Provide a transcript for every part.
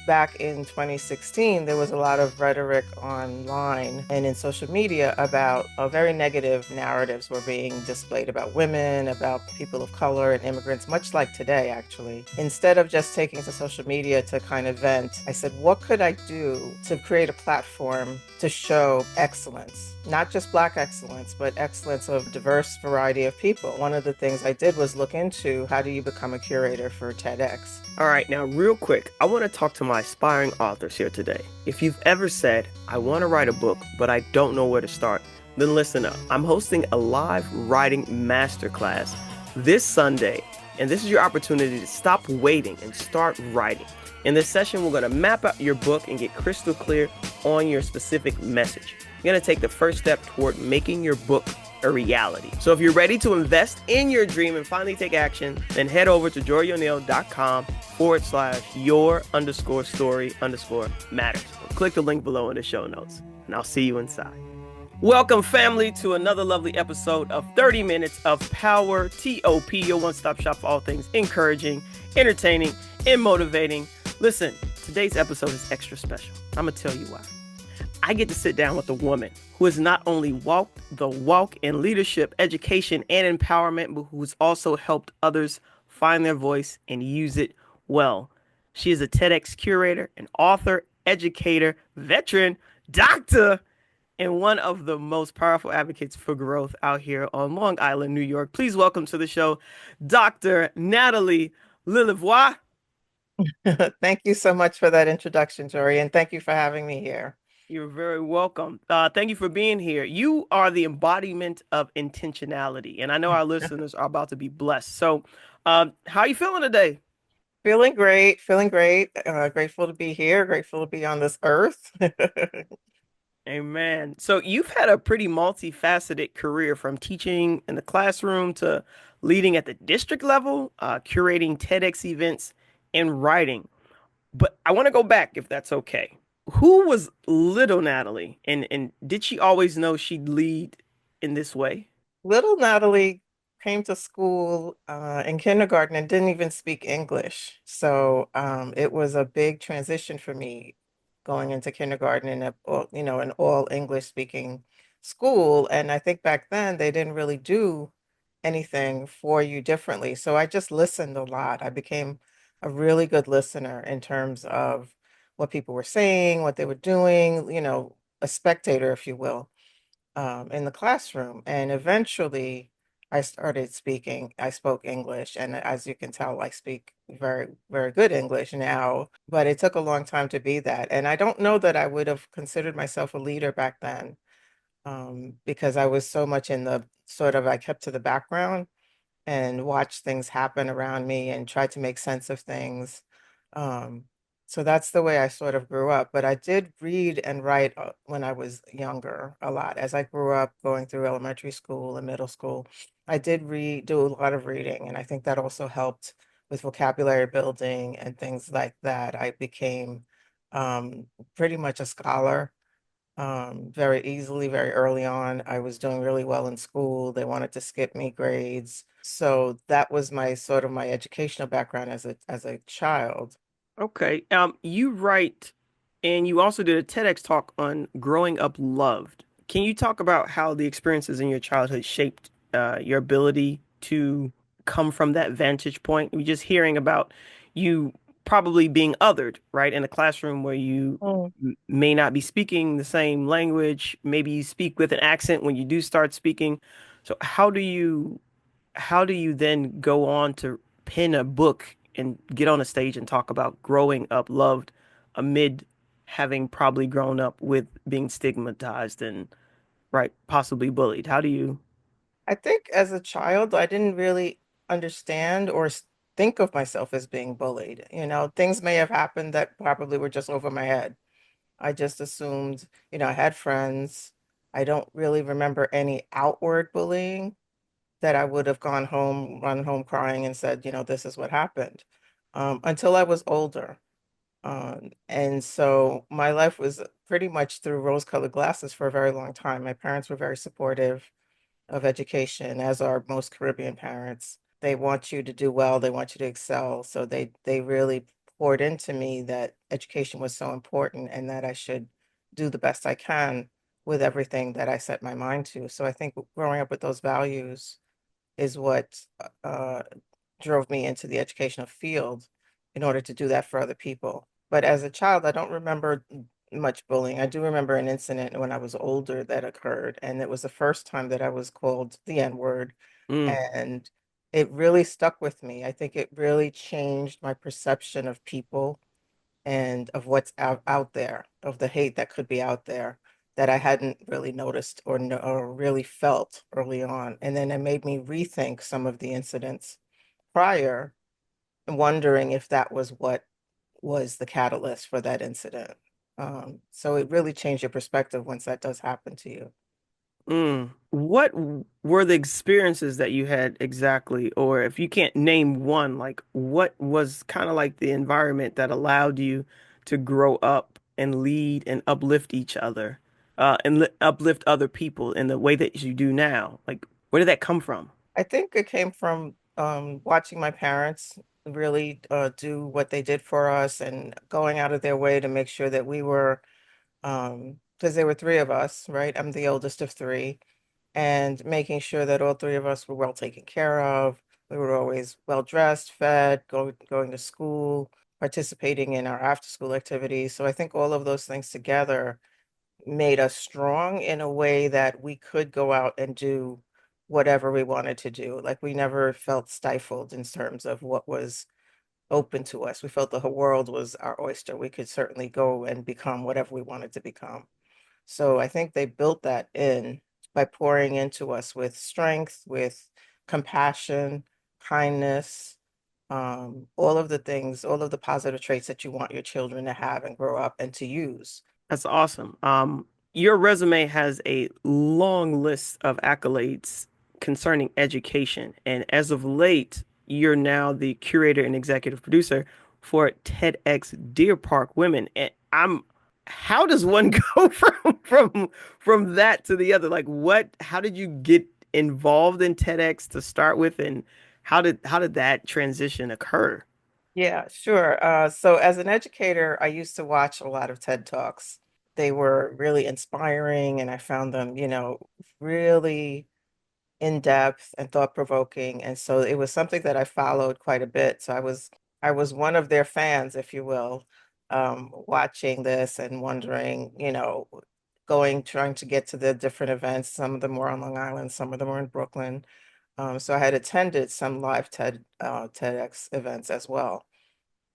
back in 2016, there was a lot of rhetoric online and in social media about very negative narratives were being displayed about women, about people of color and immigrants, much like today, actually. Instead of just taking to social media to kind of vent, I said, what could I do to create a platform to show excellence? Not just Black excellence, but excellence of diverse variety of people. One of the things I did was look into how do you become a curator for TEDx. All right, now, real quick, I want to talk to my aspiring authors here today. If you've ever said, I want to write a book, but I don't know where to start, then listen up. I'm hosting a live writing masterclass this Sunday, and this is your opportunity to stop waiting and start writing. In this session, we're going to map out your book and get crystal clear on your specific message. You're going to take the first step toward making your book a reality. So if you're ready to invest in your dream and finally take action, then head over to joryo'neil.com/your_story_matters. Click the link below in the show notes, and I'll see you inside. Welcome, family, to another lovely episode of 30 Minutes of Power, TOP, your one-stop shop for all things encouraging, entertaining, and motivating. Listen, today's episode is extra special. I'm going to tell you why. I get to sit down with a woman who has not only walked the walk in leadership, education, and empowerment, but who's also helped others find their voice and use it well. She is a TEDx curator, an author, educator, veteran, doctor, and one of the most powerful advocates for growth out here on Long Island, New York. Please welcome to the show, Dr. Nathalie Lilavios. Thank you so much for that introduction, Jory, and thank you for having me here. You're very welcome. Thank you for being here. You are the embodiment of intentionality, and I know our listeners are about to be blessed. So, how are you feeling today? Feeling great, feeling great. Grateful to be here, grateful to be on this earth. Amen. So, you've had a pretty multifaceted career from teaching in the classroom to leading at the district level, curating TEDx events, and writing. But I want to go back if that's okay. Who was little Natalie, and did she always know she'd lead in this way? Little Natalie came to school in kindergarten and didn't even speak English. So it was a big transition for me going into kindergarten in an all English speaking school. And I think back then they didn't really do anything for you differently. So I just listened a lot. I became a really good listener in terms of what people were saying, what they were doing, a spectator, if you will, in the classroom. And eventually I started speaking. I spoke English. And as you can tell, I speak very, very good English now. But it took a long time to be that. And I don't know that I would have considered myself a leader back then, because I was so much in the sort of, I kept to the background and watched things happen around me and tried to make sense of things. Um, so that's the way I sort of grew up. But I did read and write when I was younger a lot. As I grew up going through elementary school and middle school, I did do a lot of reading. And I think that also helped with vocabulary building and things like that. I became pretty much a scholar very easily, very early on. I was doing really well in school. They wanted to skip me grades. So that was my sort of my educational background as a child. Okay. You write, and you also did a TEDx talk on growing up loved. Can you talk about how the experiences in your childhood shaped your ability to come from that vantage point? We're just hearing about you probably being othered, right, in a classroom where you Mm. may not be speaking the same language. Maybe you speak with an accent when you do start speaking. So how do you then go on to pen a book and get on a stage and talk about growing up loved amid having probably grown up with being stigmatized and right, possibly bullied? How do you? I think as a child, I didn't really understand or think of myself as being bullied. Things may have happened that probably were just over my head. I just assumed, I had friends. I don't really remember any outward bullying that I would have run home crying and said, this is what happened, until I was older. And so my life was pretty much through rose-colored glasses for a very long time. My parents were very supportive of education, as are most Caribbean parents. They want you to do well, they want you to excel. So they really poured into me that education was so important and that I should do the best I can with everything that I set my mind to. So I think growing up with those values is what uh, drove me into the educational field in order to do that for other people. But as a child, I don't remember much bullying. I do remember an incident when I was older that occurred, and it was the first time that I was called the N-word, Mm, and it really stuck with me. I think it really changed my perception of people and of what's out there, of the hate that could be out there that I hadn't really noticed or, no, or really felt early on. And then it made me rethink some of the incidents prior and wondering if that was what was the catalyst for that incident. So it really changed your perspective once that does happen to you. mm. What were the experiences that you had exactly, or if you can't name one, like what was kind of like the environment that allowed you to grow up and lead and uplift each other, and li uplift other people in the way that you do now? Like, where did that come from? I think it came from watching my parents really do what they did for us and going out of their way to make sure that we were, because there were three of us, right? I'm the oldest of three, and making sure that all three of us were well taken care of. We were always well dressed, fed, going to school, participating in our after school activities. So I think all of those things together made us strong in a way that we could go out and do whatever we wanted to do. Like we never felt stifled in terms of what was open to us. We felt the whole world was our oyster. We could certainly go and become whatever we wanted to become. So I think they built that in by pouring into us with strength, with compassion, kindness, all of the things, all of the positive traits that you want your children to have and grow up and to use. That's awesome. Your resume has a long list of accolades concerning education, and as of late, you're now the curator and executive producer for TEDx Deer Park Women. And how does one go from that to the other? Like, how did you get involved in TEDx to start with, and how did that transition occur? Yeah, sure. So as an educator, I used to watch a lot of TED Talks. They were really inspiring, and I found them, really in depth and thought provoking. And so it was something that I followed quite a bit. So I was one of their fans, if you will, watching this and wondering, trying to get to the different events. Some of them were on Long Island, some of them were in Brooklyn. So I had attended some live TEDx events as well.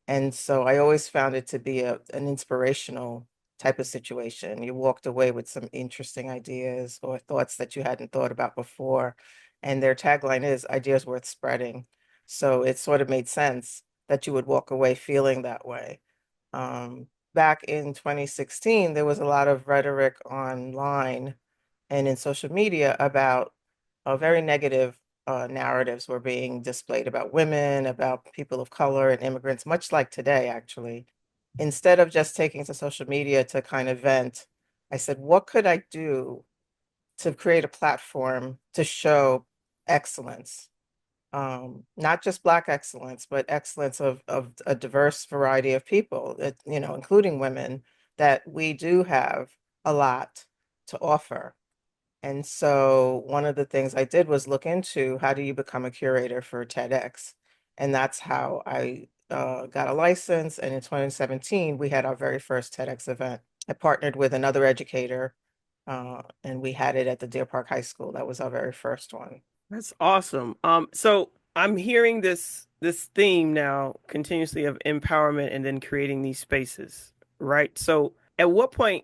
And so I always found it to be an inspirational type of situation. You walked away with some interesting ideas or thoughts that you hadn't thought about before. And their tagline is ideas worth spreading. So it sort of made sense that you would walk away feeling that way. Back in 2016, there was a lot of rhetoric online and in social media about very negative narratives were being displayed about women, about people of color and immigrants, much like today, actually. Instead of just taking to social media to kind of vent, I said, what could I do to create a platform to show excellence? Not just Black excellence, but excellence of a diverse variety of people, including women, that we do have a lot to offer. And so one of the things I did was look into how do you become a curator for TEDx? And that's how I got a license. And in 2017, we had our very first TEDx event. I partnered with another educator, and we had it at the Deer Park High School. That was our very first one. That's awesome. So I'm hearing this theme now continuously of empowerment and then creating these spaces, right? So at what point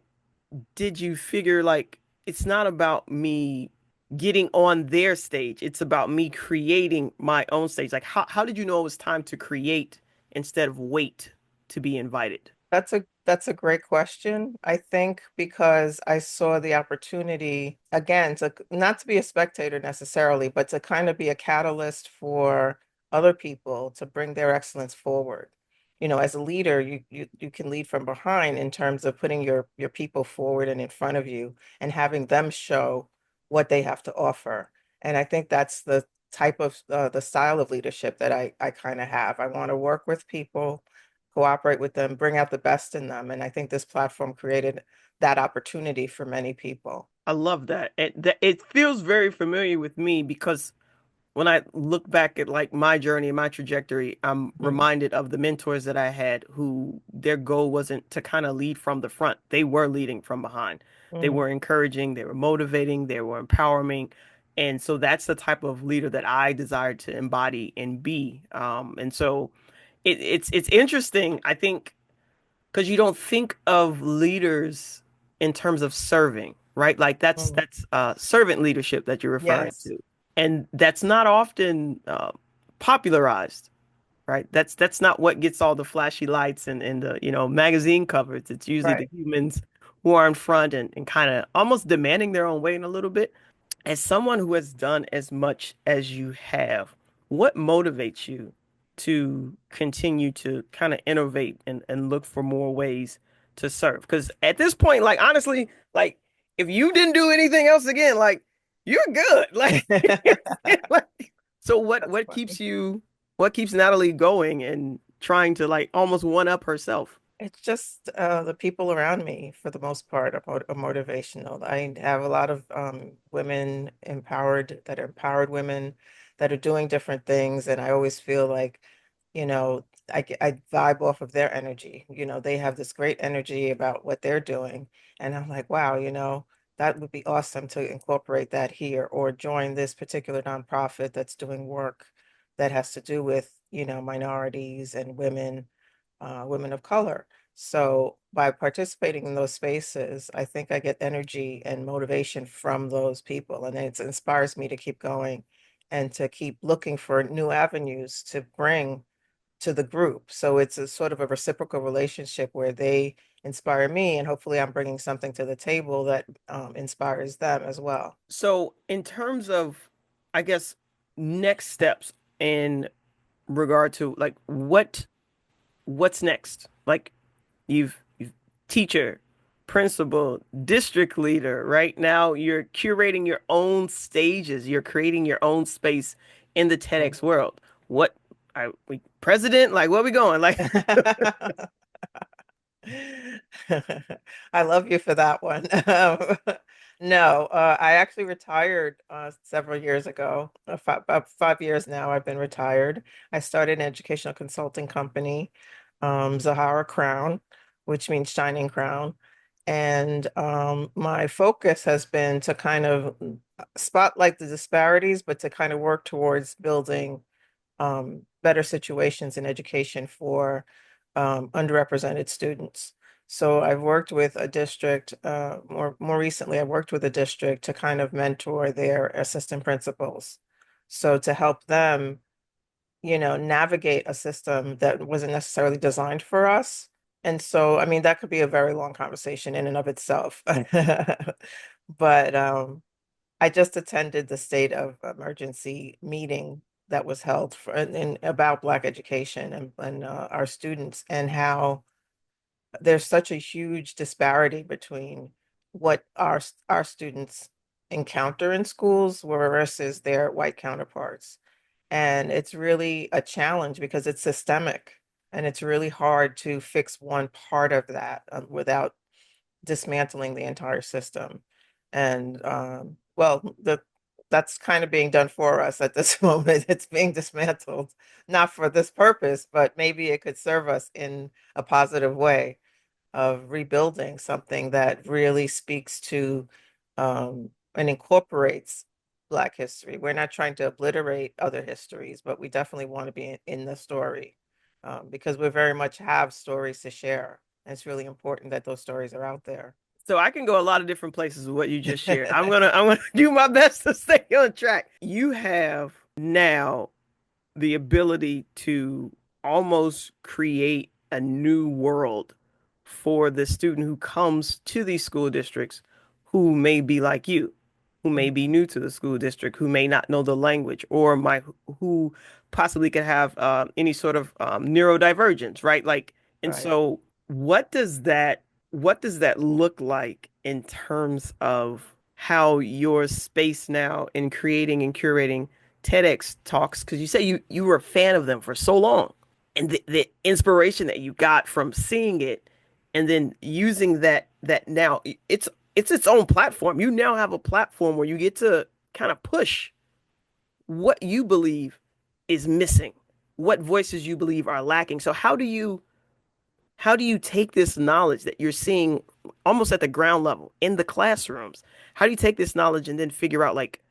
did you figure like it's not about me getting on their stage, it's about me creating my own stage? Like how did you know it was time to create instead of wait to be invited? That's a great question. I think because I saw the opportunity again to not to be a spectator necessarily, but to kind of be a catalyst for other people to bring their excellence forward. As a leader, you can lead from behind in terms of putting your people forward and in front of you and having them show what they have to offer. And I think that's the type of the style of leadership that I kind of have. I want to work with people cooperate with them, bring out the best in them. And I think this platform created that opportunity for many people. I love that. It feels very familiar with me because when I look back at like my journey and my trajectory, I'm Mhm. reminded of the mentors that I had who their goal wasn't to kind of lead from the front. They were leading from behind. They Mhm. were encouraging, they were motivating, they were empowering. And so that's the type of leader that I desire to embody and be. And so it's interesting, I think, because you don't think of leaders in terms of serving, right? Like that's Mhm. that's servant leadership that you're referring Yes, to, and that's not often popularized, right? That's not what gets all the flashy lights and the magazine covers. It's usually the right. humans who are in front and kind of almost demanding their own way in a little bit. As someone who has done as much as you have, what motivates you to continue to kind of innovate and look for more ways to serve? Because at this point, like honestly, like if you didn't do anything else again, like you're good. Like, like so That's funny. what keeps Natalie going and trying to like almost one up herself? It's just the people around me, for the most part, are motivational. I have a lot of women empowered that are empowered women that are doing different things, and I always feel like, I vibe off of their energy. They have this great energy about what they're doing, and I'm like, wow, that would be awesome to incorporate that here or join this particular nonprofit that's doing work that has to do with, minorities and women of color. So by participating in those spaces, I think I get energy and motivation from those people, and it inspires me to keep going and to keep looking for new avenues to bring to the group. So it's a sort of a reciprocal relationship where they inspire me, and hopefully I'm bringing something to the table that inspires them as well. So in terms of, I guess, next steps in regard to like what's next? Like you've teacher, principal, district leader, right? Now you're curating your own stages, you're creating your own space in the TEDx world. What we president? Like where we going? Like I love you for that one. No, I actually retired several years ago. About 5 years now, I've been retired. I started an educational consulting company, Zahara Crown, which means shining crown. And my focus has been to kind of spotlight the disparities, but to kind of work towards building better situations in education for underrepresented students. So I've worked with a district, more recently, I worked with a district to kind of mentor their assistant principals. So to help them, navigate a system that wasn't necessarily designed for us. And so, I mean, that could be a very long conversation in and of itself. But I just attended the state of emergency meeting that was held about Black education and our students, and how there's such a huge disparity between what our students encounter in schools versus their white counterparts. And it's really a challenge because it's systemic, and it's really hard to fix one part of that without dismantling the entire system. And well, that's kind of being done for us at this moment. It's being dismantled, not for this purpose, but maybe it could serve us in a positive way of rebuilding something that really speaks to and incorporates Black history. We're not trying to obliterate other histories, but we definitely want to be in the story, because we very much have stories to share. And it's really important that those stories are out there. so I can go a lot of different places with what you just shared. I'm gonna do my best to stay on track. You have now the ability to almost create a new world for the student who comes to these school districts who may be like you, who may be new to the school district, who may not know the language, or might who possibly could have any sort of neurodivergence, right? Like, and Right. so what does that look like in terms of how your space now in creating and curating TEDx talks? Because you say you were a fan of them for so long. and the inspiration that you got from seeing it and then using that now it's its own platform. You now have a platform where you get to kind of push what you believe is missing, what voices you believe are lacking. So how do you take this knowledge that you're seeing almost at the ground level in the classrooms? How do you take this knowledge and then figure out like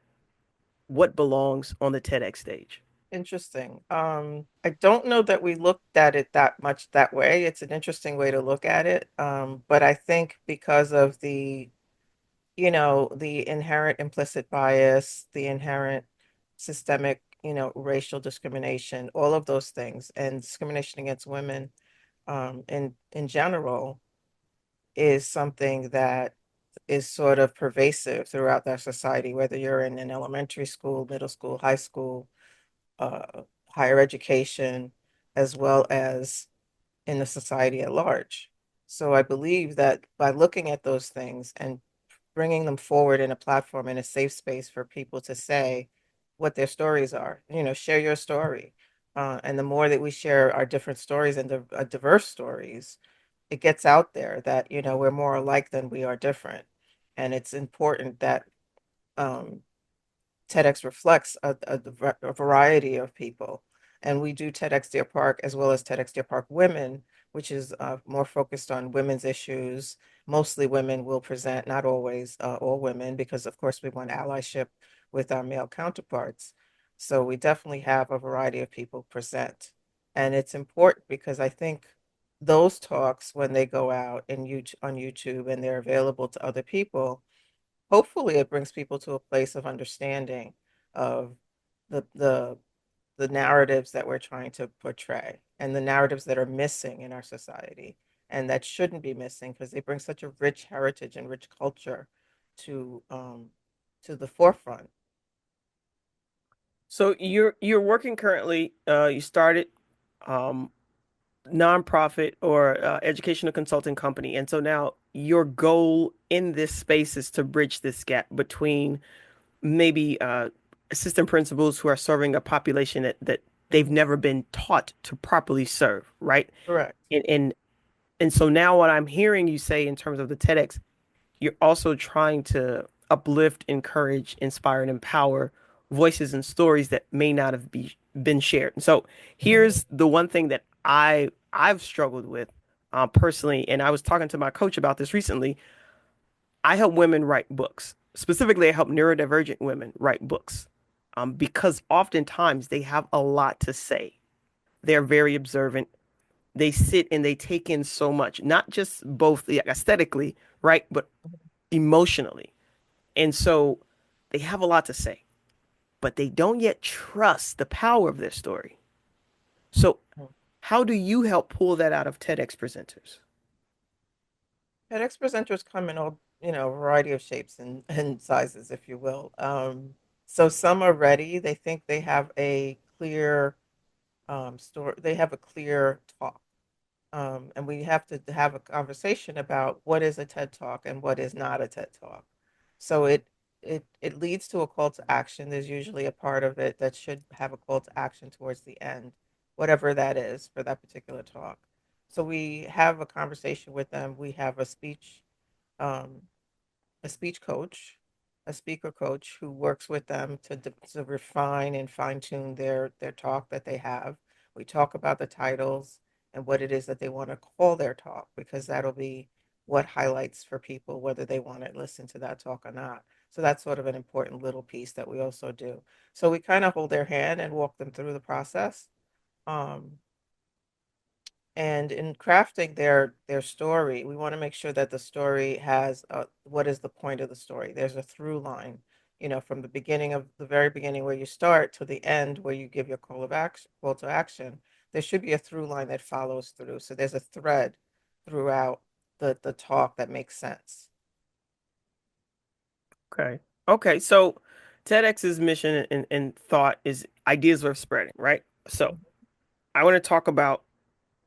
what belongs on the TEDx stage? Interesting. I don't know that we looked at it that much that way. It's an interesting way to look at it. But I think because of the inherent implicit bias, the inherent systemic, racial discrimination, all of those things, and discrimination against women, in general, is something that is sort of pervasive throughout our society, whether you're in an elementary school, middle school, high school, higher education, as well as in the society at large. So I believe that by looking at those things and bringing them forward in a platform, in a safe space for people to say what their stories are, share your story. And the more that we share our different stories and diverse stories, it gets out there that, we're more alike than we are different. And it's important that um, TEDx reflects a variety of people. And we do TEDx Deer Park as well as TEDx Deer Park Women, which is more focused on women's issues. Mostly women will present, not always all women, because of course we want allyship with our male counterparts. So we definitely have a variety of people present. And it's important because I think those talks, when they go out on YouTube and they're available to other people, hopefully it brings people to a place of understanding of the the the narratives that we're trying to portray and the narratives that are missing in our society and that shouldn't be missing because they bring such a rich heritage and rich culture to um to the forefront. So you're working currently, you started um nonprofit or educational consulting company. And so now your goal in this space is to bridge this gap between maybe assistant principals who are serving a population that they've Mhm. never been taught to properly serve, right? Correct. And so now what I'm hearing you say in terms of the TEDx, you're also trying to uplift, encourage, inspire, and empower voices and stories that may not have been shared. And so Mhm. here's the one thing that I've struggled with personally, and I was talking to my coach about this recently. I help women write books. Specifically, I help neurodivergent women write books because oftentimes they have a lot to say. They're very observant. They sit and they take in so much, not just both aesthetically, right, but emotionally. And so they have a lot to say, but they don't yet trust the power of their story. So, Mhm. how do you help pull that out of TEDx presenters? TEDx presenters come in all, variety of shapes and sizes, if you will. So some are ready. They think they have a clear story. They have a clear talk. And we have to have a conversation about what is a TED Talk and what is not a TED Talk. So it leads to a call to action. There's usually a part of it that should have a call to action towards the end, whatever that is for that particular talk. So we have a conversation with them. We have um, a speech coach, a speaker coach who works with them to refine and fine tune their talk that they have. We talk about the titles and what it is that they want to call their talk because that'll be what highlights for people whether they want to listen to that talk or not. So that's sort of an important little piece that we also do. So we kind of hold their hand and walk them through the process. Um, and in crafting their story, we want to make sure that the story has what is the point of the story. There's a through line, from the beginning of the very beginning where you start to the end where you give your call to action. There should be a through line that follows through. So there's a thread throughout the talk that makes sense. Okay. Okay. So TEDx's mission and thought is ideas worth spreading, right? So I want to talk about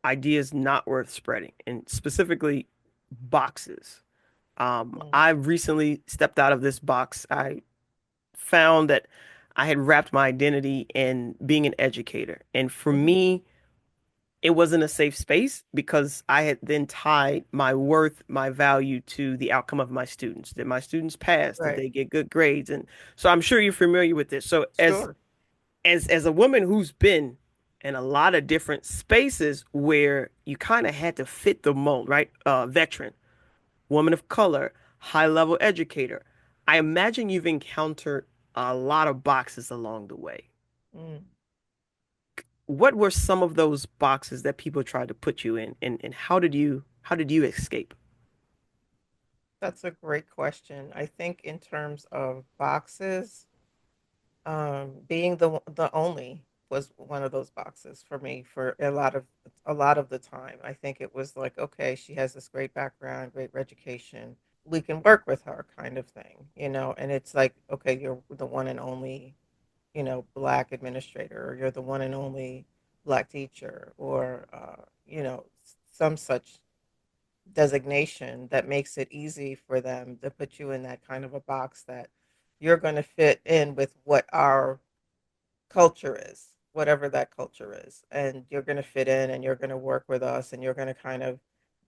ideas not worth spreading and specifically boxes. Mhm. I recently stepped out of this box. I found that I had wrapped my identity in being an educator. And for Mhm. me, it wasn't a safe space because I had then tied my worth, my value to the outcome of my students. Did my students pass? Did Right. they get good grades? And so I'm sure you're familiar with this. So Sure. as a woman who's been in a lot of different spaces where you kind of had to fit the mold, right? Veteran, woman of color, high level educator. I imagine you've encountered a lot of boxes along the way. Mm. What were some of those boxes that people tried to put you in, and how did you escape? That's a great question. I think in terms of boxes, being the only was one of those boxes for me for a lot of the time. I think it was like, okay, she has this great background, great education. We can work with her kind of thing, and it's like, okay, you're the one and only, black administrator, or you're the one and only black teacher, or some such designation that makes it easy for them to put you in that kind of a box that you're going to fit in with what our culture is, whatever that culture is. And you're going to fit in and you're going to work with us and you're going to kind of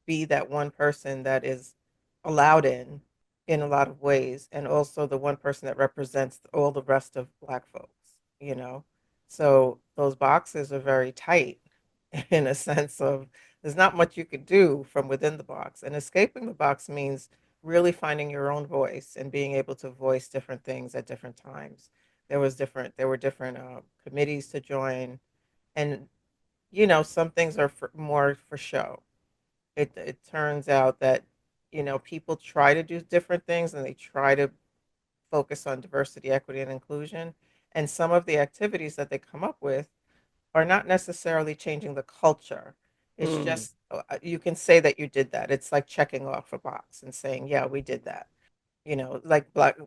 be that one person that is allowed in a lot of ways, and also the one person that represents all the rest of black folks. So those boxes are very tight in a sense of there's not much you could do from within the box. And escaping the box means really finding your own voice and being able to voice different things at different times. There were different committees to join, and some things are more for show. It turns out that people try to do different things and they try to focus on diversity, equity, and inclusion. And some of the activities that they come up with are not necessarily changing the culture. It's Mm. just you can say that you did that. It's like checking off a box and saying, "Yeah, we did that." Like Black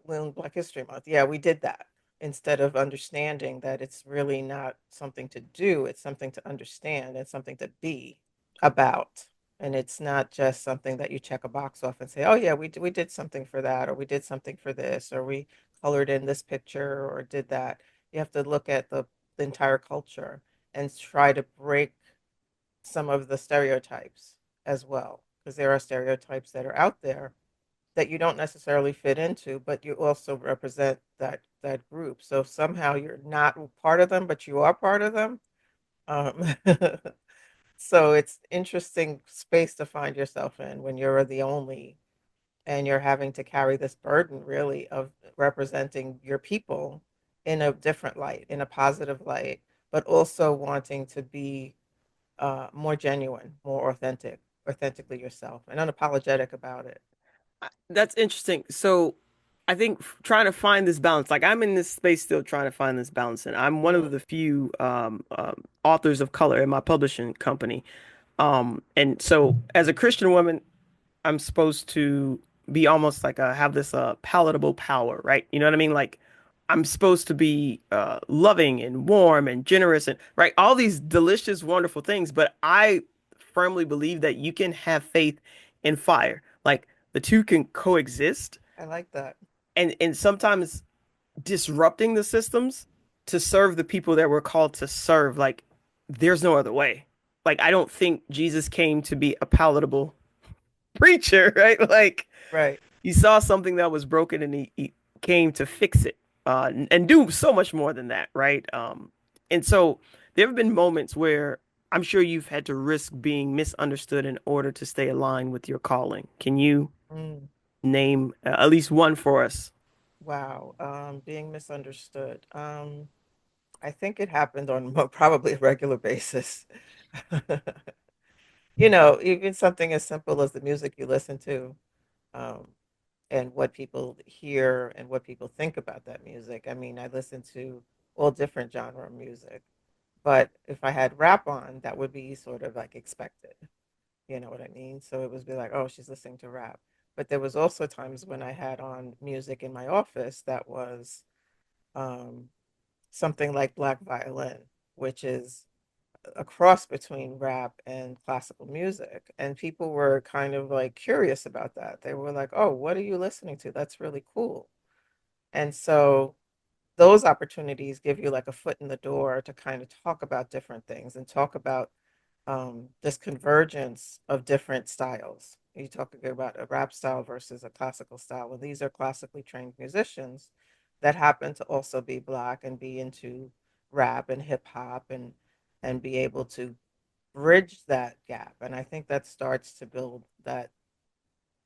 History Month. Yeah, we did that. Instead of understanding that it's really not something to do, it's something to understand and something to be about. And it's not just something that you check a box off and say, "Oh yeah, we did something for that, or we did something for this, or we colored in this picture, or did that." You have to look at the entire culture and try to break some of the stereotypes as well, because there are stereotypes that are out there that you don't necessarily fit into, but you also represent that group. So somehow you're not part of them, but you are part of them. Um, so it's interesting space to find yourself in when you're the only, and you're having to carry this burden really of representing your people in a different light, in a positive light, but also wanting to be more genuine, more authentically yourself, and unapologetic about it. That's interesting. So I think trying to find this balance, like I'm in this space still trying to find this balance, and I'm one of Mm, the few authors of color in my publishing company. And so as a Christian woman, I'm supposed to be almost like have this palatable power, right? You know what I mean? Like I'm supposed to be loving and warm and generous and right, all these delicious, wonderful things. But I firmly believe that you can have faith in fire. Like the two can coexist, I like that. and sometimes disrupting the systems to serve the people that we're called to serve. Like there's no other way. Like I don't think Jesus came to be a palatable preacher, right? Like Right. he saw something that was broken and he came to fix it and do so much more than that, right? And so there have been moments where I'm sure you've had to risk being misunderstood in order to stay aligned with your calling. Can you Mm, name at least one for us? wow. Being misunderstood. I think it happened on probably a regular basis. Even something as simple as the music you listen to, um, and what people hear and what people think about that music. I mean, I listen to all different genre of music, but if I had rap on, that would be sort of like expected. You know what I mean? So it was be like, oh, she's listening to rap. But there was also times when I had on music in my office that was um, something like black violin, which is a cross between rap and classical music. And people were kind of like curious about that. They were like, oh, what are you listening to? That's really cool. And so those opportunities give you like a foot in the door to kind of talk about different things and talk about this convergence of different styles. You talk about a rap style versus a classical style. Well, these are classically trained musicians that happen to also be Black and be into rap and hip hop and be able to bridge that gap. And I think that starts to build that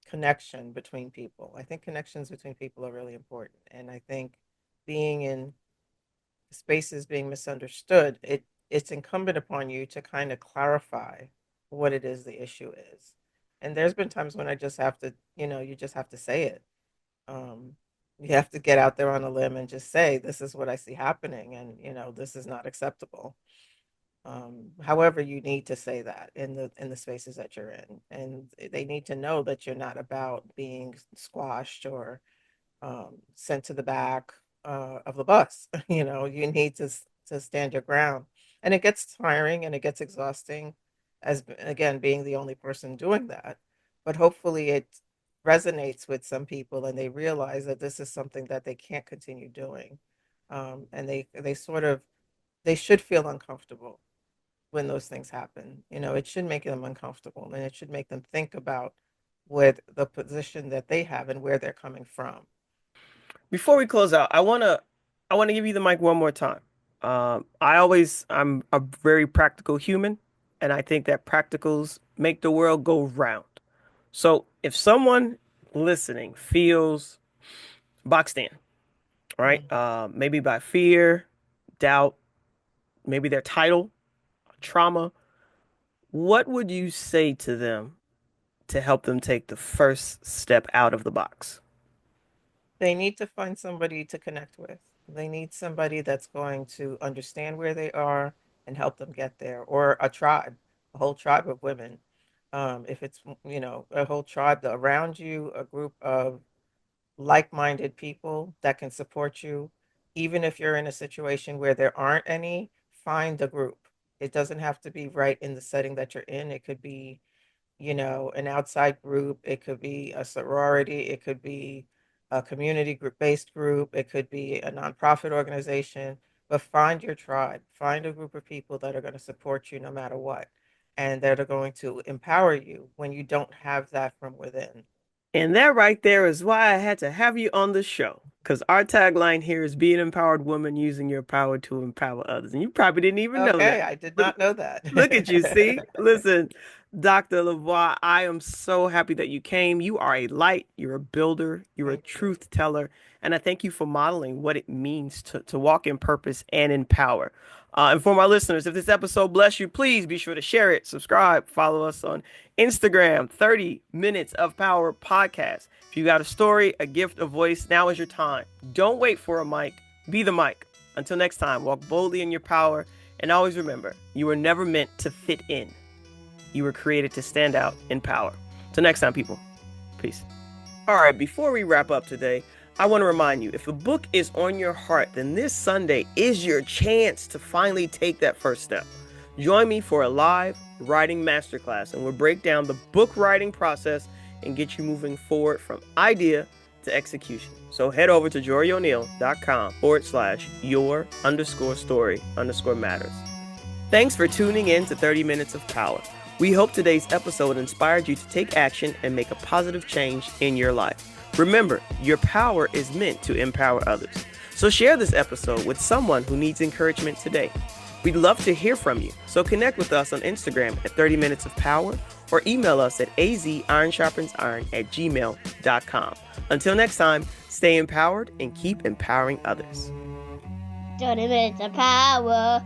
connection between people. I think connections between people are really important. And I think being in spaces being misunderstood, it's incumbent upon you to kind of clarify what it is the issue is. And there's been times when I just have to, you just have to say it. Um, you have to get out there on a limb and just say, this is what I see happening, and this is not acceptable. However, you need to say that in the spaces that you're in, and they need to know that you're not about being squashed or sent to the back of the bus. You need to stand your ground, and it gets tiring and it gets exhausting, as again being the only person doing that. But hopefully, it resonates with some people, and they realize that this is something that they can't continue doing, and they should feel uncomfortable when those things happen. It should make them uncomfortable, and it should make them think about what the position that they have and where they're coming from. Before we close out, I wanna give you the mic one more time. I'm a very practical human, and I think that practicals make the world go round. So if someone listening feels boxed in, right? Mhm. Maybe by fear, doubt, maybe their title, trauma, what would you say to them to help them take the first step out of the box? They need to find somebody to connect with. They need somebody that's going to understand where they are and help them get there, or a tribe, a whole tribe of women. If it's, a whole tribe around you, a group of like-minded people that can support you, even if you're in a situation where there aren't any, find a group. It doesn't have to be right in the setting that you're in. It could be, an outside group. It could be a sorority. It could be a community group based group. It could be a nonprofit organization. But find your tribe. Find a group of people that are going to support you no matter what, and that are going to empower you when you don't have that from within. And that right there is why I had to have you on the show. Because our tagline here is be an empowered woman using your power to empower others. And you probably didn't even know Okay, that. I did But not know look at you, see? that. Listen, Dr. Lavoie, I am so happy that you came. You are a light, you're a builder, you're a Thank you. truth teller. And I thank you for modeling what it means to walk in purpose and in power. And for my listeners, if this episode blessed you, please be sure to share it, subscribe, follow us on Instagram, 30 Minutes of Power Podcast. If you got a story, a gift, a voice, now is your time. Don't wait for a mic, be the mic. Until next time, walk boldly in your power. And always remember, you were never meant to fit in. You were created to stand out in power. Till next time, people. Peace. All right, before we wrap up today, I want to remind you, if the book is on your heart, then this Sunday is your chance to finally take that first step. Join me for a live writing masterclass, and we'll break down the book writing process and get you moving forward from idea to execution. So head over to joryoneal.com/your_story_matters. Thanks for tuning in to 30 Minutes of Power. We hope today's episode inspired you to take action and make a positive change in your life. Remember, your power is meant to empower others. So share this episode with someone who needs encouragement today. We'd love to hear from you. So connect with us on Instagram at 30 Minutes of Power or email us at azironsharpensiron@gmail.com. Until next time, stay empowered and keep empowering others. 30 minutes of power.